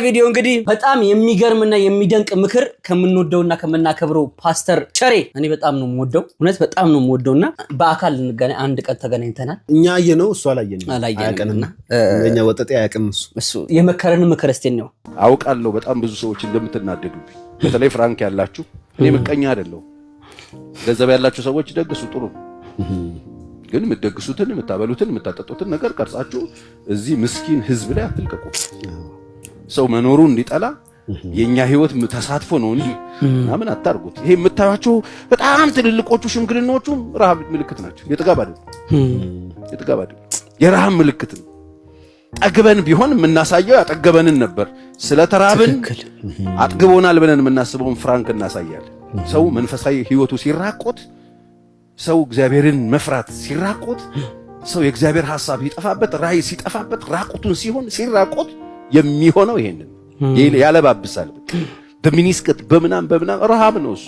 ቪዲዮ እንግዲህ በጣም የሚገርምና የሚደንቅ ምክር ከምንወደውና ከምናከብረው ፓስተር ቸሬ እኔ በጣም ነው የምወደው፣ እውነት በጣም ነው የምወደውና በአካል እንገናኝ አንድ ቀን ተገናኝተናል። እኛ አየነው እሱ አላየንም። እኛ ወጠጤ አያውቅም እሱ የመከረን ምክር እስቲ ነው። አውቃለሁ በጣም ብዙ ሰዎች እንደምትናደዱብኝ፣ በተለይ ፍራንክ ያላችሁ። እኔ ምቀኛ አይደለሁ። ገንዘብ ያላችሁ ሰዎች ደግሱ ጥሩ፣ ግን የምትደግሱትን የምታበሉትን የምታጠጡትን ነገር ቀርጻችሁ እዚህ ምስኪን ህዝብ ላይ አትልቀቁ። ሰው መኖሩ እንዲጠላ የኛ ህይወት ተሳትፎ ነው እንጂ ምናምን አታርጉት። ይሄ የምታዩቸው በጣም ትልልቆቹ ሽምግልናዎቹ ረሃብ ምልክት ናቸው። የጥጋብ አይደለም፣ የረሃብ ምልክት ነው። ጠግበን ቢሆን የምናሳየው ያጠገበንን ነበር። ስለተራብን አጥግቦናል ብለን የምናስበውን ፍራንክ እናሳያለን። ሰው መንፈሳዊ ህይወቱ ሲራቆት፣ ሰው እግዚአብሔርን መፍራት ሲራቆት፣ ሰው የእግዚአብሔር ሐሳብ ይጠፋበት፣ ራእይ ሲጠፋበት፣ ራቁቱን ሲራቆት የሚሆነው ይሄንን ያለባብሳል። በሚኒስከት በምናም ረሃብ ነው እሱ።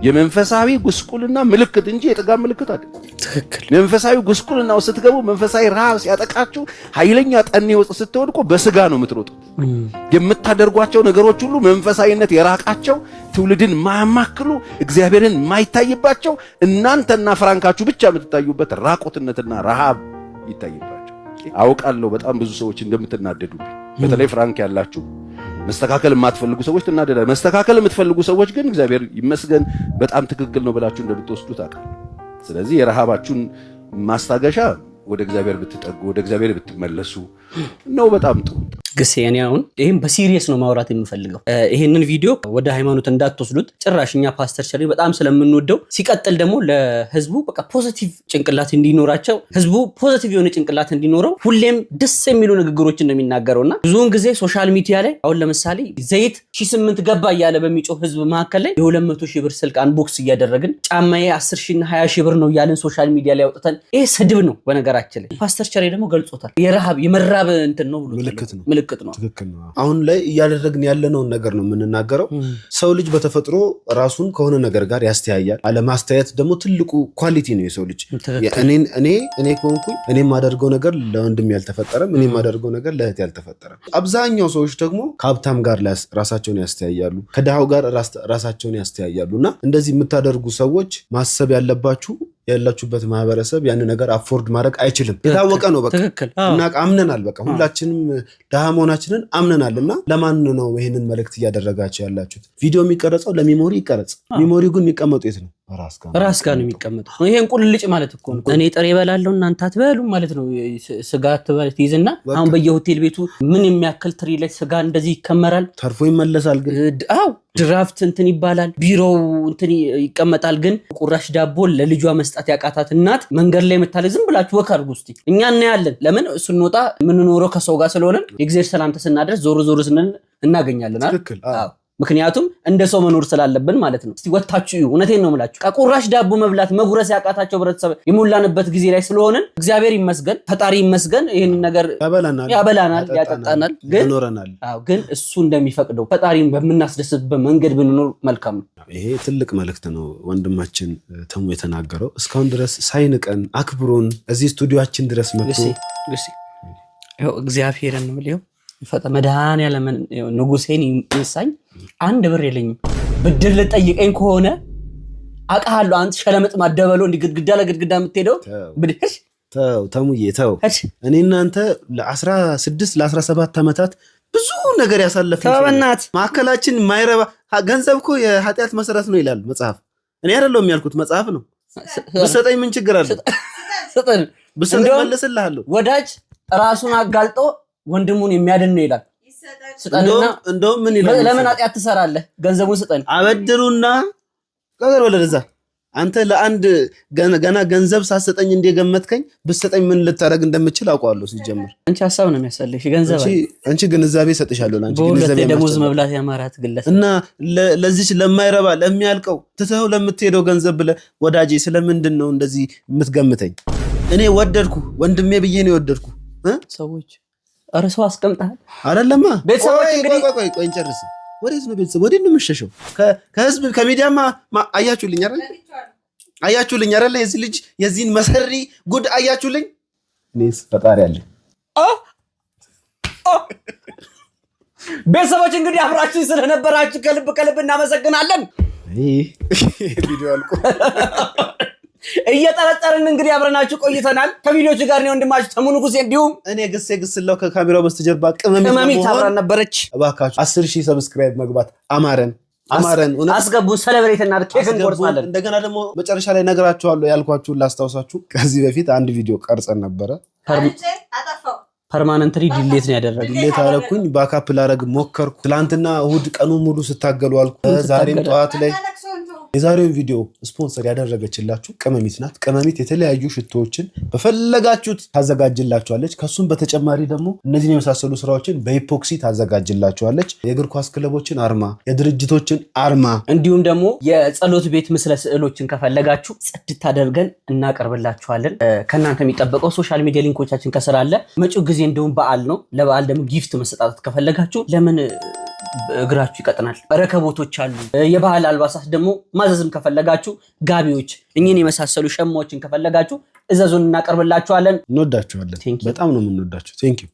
የመንፈሳዊ ጉስቁልና ምልክት እንጂ የጥጋብ ምልክት አይደለም። ትክክል። መንፈሳዊ ጉስቁልናው ስትገቡ፣ መንፈሳዊ ረሃብ ሲያጠቃችሁ፣ ኃይለኛ ጠኔ ውስጥ ስትወድቁ በስጋ ነው የምትሮጡት። የምታደርጓቸው ነገሮች ሁሉ መንፈሳዊነት የራቃቸው፣ ትውልድን ማያማክሉ፣ እግዚአብሔርን ማይታይባቸው፣ እናንተና ፍራንካችሁ ብቻ የምትታዩበት ራቁትነትና ረሃብ ይታይባቸው። አውቃለሁ በጣም ብዙ ሰዎች እንደምትናደዱብኝ፣ በተለይ ፍራንክ ያላችሁ መስተካከል የማትፈልጉ ሰዎች ትናደዳላችሁ። መስተካከል የምትፈልጉ ሰዎች ግን እግዚአብሔር ይመስገን በጣም ትክክል ነው ብላችሁ እንደምትወስዱት አውቃለሁ። ስለዚህ የረሃባችሁን ማስታገሻ ወደ እግዚአብሔር ብትጠጉ፣ ወደ እግዚአብሔር ብትመለሱ ነው በጣም ጥሩ። ግሴ እኔ አሁን ይሄን በሲሪየስ ነው ማውራት የምፈልገው። ይሄንን ቪዲዮ ወደ ሃይማኖት እንዳትወስዱት ጭራሽ። እኛ ፓስተር ቸሬ በጣም ስለምንወደው፣ ሲቀጥል ደግሞ ለህዝቡ በቃ ፖዚቲቭ ጭንቅላት እንዲኖራቸው፣ ህዝቡ ፖዚቲቭ የሆነ ጭንቅላት እንዲኖረው ሁሌም ደስ የሚሉ ንግግሮችን ነው የሚናገረውና ብዙውን ጊዜ ሶሻል ሚዲያ ላይ አሁን ለምሳሌ ዘይት 8,000 ገባ እያለ በሚጮህ ህዝብ መካከል ላይ የ200,000 ብር ስልክ አንቦክስ እያደረግን ጫማዬ 10,000 እና 20,000 ብር ነው እያልን ሶሻል ሚዲያ ላይ አውጥተን፣ ይሄ ስድብ ነው በነገራችን ላይ። ፓስተር ቸሬ ደግሞ ገልጾታል። የመራብ እንትን ነው ብሎ ምልክት ነው። ትክክል ነው። አሁን ላይ እያደረግን ያለነውን ነገር ነው የምንናገረው። ሰው ልጅ በተፈጥሮ ራሱን ከሆነ ነገር ጋር ያስተያያል። አለማስተያየት ደግሞ ትልቁ ኳሊቲ ነው የሰው ልጅ። እኔ ከሆንኩኝ እኔ የማደርገው ነገር ለወንድም ያልተፈጠረም፣ እኔ የማደርገው ነገር ለእህት ያልተፈጠረም። አብዛኛው ሰዎች ደግሞ ከሀብታም ጋር ራሳቸውን ያስተያያሉ፣ ከድሃው ጋር ራሳቸውን ያስተያያሉ። እና እንደዚህ የምታደርጉ ሰዎች ማሰብ ያለባችሁ ያላችሁበት ማህበረሰብ ያን ነገር አፎርድ ማድረግ አይችልም። የታወቀ ነው። በቃ እና አምነናል። በቃ ሁላችንም ደሃ መሆናችንን አምነናል። እና ለማን ነው ይሄንን መልእክት እያደረጋችሁ ያላችሁት? ቪዲዮ የሚቀረጸው ለሚሞሪ ይቀረጽ። ሚሞሪው ግን የሚቀመጠው የት ነው? ራስ ጋር ነው የሚቀመጠው። ይሄን ቁልልጭ ማለት እኮ ነው። እኔ ጥሬ እበላለሁ እናንተ አትበሉም ማለት ነው። ስጋ ትይዝና አሁን በየሆቴል ቤቱ ምን የሚያክል ትሪ ላይ ስጋ እንደዚህ ይከመራል፣ ተርፎ ይመለሳል። ግን ድራፍት እንትን ይባላል፣ ቢሮው እንትን ይቀመጣል። ግን ቁራሽ ዳቦ ለልጇ መስጣት ያቃታት እናት መንገድ ላይ መታለ ዝም ብላችሁ ወክ አድርጉ እስቲ። እኛ እናያለን። ለምን ስንወጣ የምንኖረው ከሰው ጋር ስለሆነ የእግዚአብሔር ሰላምታ ስናደርስ ዞር ስንል እናገኛለን አይደል? ምክንያቱም እንደ ሰው መኖር ስላለብን ማለት ነው። እስቲ ወታችሁ እዩ። እውነቴን ነው የምላችሁ። ከቁራሽ ዳቦ መብላት መጉረስ ያቃታቸው ህብረተሰብ የሞላንበት ጊዜ ላይ ስለሆነን እግዚአብሔር ይመስገን፣ ፈጣሪ ይመስገን ይሄን ነገር ያበላናል፣ ያጠጣናል። ግን እሱ እንደሚፈቅደው ፈጣሪን በምናስደስትበት መንገድ ብንኖር መልካም ነው። ይሄ ትልቅ መልእክት ነው ወንድማችን ተሙ የተናገረው። እስካሁን ድረስ ሳይንቀን አክብሮን እዚህ ስቱዲዮአችን ድረስ መጥቶ እግዚአብሔርን ምልየው መድኃኔዓለም ንጉሴን ይሳኝ አንድ ብር የለኝም ብድር ልጠይቀኝ ከሆነ አቃሃለሁ አንተ ሸለመጥ ማደበሎ እንዲ ግድግዳ ለግድግዳ የምትሄደው ብድሽ ተሙዬ ተው። እኔ እናንተ ለ16 ለ17 ዓመታት ብዙ ነገር ያሳለፈን ተበናት ማከላችን ማይረባ ገንዘብ እኮ የኃጢአት መሰረት ነው ይላል መጽሐፍ። እኔ አይደለም ያልኩት መጽሐፍ ነው። ብሰጠኝ ምን ችግር አለ? ሰጠን ብሰጠኝ መልስልሃለሁ። ወዳጅ ራሱን አጋልጦ ወንድሙን የሚያድን ነው ይላል። ስጠንና እንደው ምን ይላል? ለምን ኃጢአት ትሰራለህ? ገንዘቡን ስጠን። አበድሩና ቀገር ወለደዛ አንተ ለአንድ ገና ገንዘብ ሳሰጠኝ እንደገመትከኝ ብሰጠኝ ምን ልታረግ እንደምችል አውቀዋለሁ። ሲጀምር አንቺ ሐሳብ ነው የሚያሰልሽ ገንዘብ አንቺ ግንዛቤ ሰጥሻለሁ። አንቺ ግንዛቤ ደሞዝ መብላት ያማራት ግለሰብ እና ለዚች ለማይረባ ለሚያልቀው ትተው ለምትሄደው ገንዘብ ብለህ ወዳጄ ስለምንድን ነው እንደዚህ የምትገምተኝ? እኔ ወደድኩ ወንድሜ ብዬ ነው የወደድኩ። ሰዎች ኧረ ሰው አስቀምጣል አይደለማ። ቤተሰቦች እንግዲህ ቆይ እንጨርስ። ወዴት ነው ቤተሰብ? ወዴት ነው የምትሸሸው? ከህዝብ ከሚዲያማ አያችሁልኝ አይደል? አያችሁልኝ አይደል? የዚህ ልጅ የዚህን መሰሪ ጉድ አያችሁልኝ። እኔስ ፈጣሪ አለ። ቤተሰቦች እንግዲህ አብራችሁ ስለነበራችሁ ከልብ እናመሰግናለን። ቪዲዮ አልቆ እየጠረጠርን እንግዲህ አብረናችሁ ቆይተናል። ከቪዲዮቹ ጋር ነው ወንድማችሁ ተሙ ንጉሴ፣ እንዲሁም እኔ ግስላው ከካሜራው በስተጀርባ ቅመሚት አብራን ነበረች። እባካችሁ 10,000 ሰብስክራይብ መግባት አማረን አስገቡ። ሴሌብሬት እና ኬክ እንቆርሳለን። እንደገና ደግሞ መጨረሻ ላይ ነግራችኋለሁ ያልኳችሁን ላስታውሳችሁ። ከዚህ በፊት አንድ ቪዲዮ ቀርጸን ነበረ። ፐርማነንትሊ ዲሌት ነው ያደረግነው። ዲሌት አደረኩኝ። ባካፕ ላደርግ ሞከርኩ። ትላንትና እሑድ ቀኑን ሙሉ ስታገሉ አልኩ። ዛሬም ጠዋት ላይ የዛሬውን ቪዲዮ ስፖንሰር ያደረገችላችሁ ቅመሚት ናት። ቅመሚት የተለያዩ ሽቶዎችን በፈለጋችሁት ታዘጋጅላችኋለች። ከሱም በተጨማሪ ደግሞ እነዚህን የመሳሰሉ ስራዎችን በኢፖክሲ ታዘጋጅላችኋለች። የእግር ኳስ ክለቦችን አርማ፣ የድርጅቶችን አርማ እንዲሁም ደግሞ የጸሎት ቤት ምስለ ስዕሎችን ከፈለጋችሁ ጽድት አድርገን እናቀርብላችኋለን። ከእናንተ የሚጠበቀው ሶሻል ሚዲያ ሊንኮቻችን ከስር አለ። መጪው ጊዜ እንደውም በዓል ነው። ለበዓል ደግሞ ጊፍት መሰጣት ከፈለጋችሁ ለምን እግራችሁ ይቀጥናል። ረከቦቶች አሉ። የባህል አልባሳት ደግሞ ማዘዝም ከፈለጋችሁ ጋቢዎች፣ እኚህን የመሳሰሉ ሸማዎችን ከፈለጋችሁ እዘዙን እናቀርብላችኋለን። እንወዳችኋለን። በጣም ነው የምንወዳችሁ። ቴንክ ዩ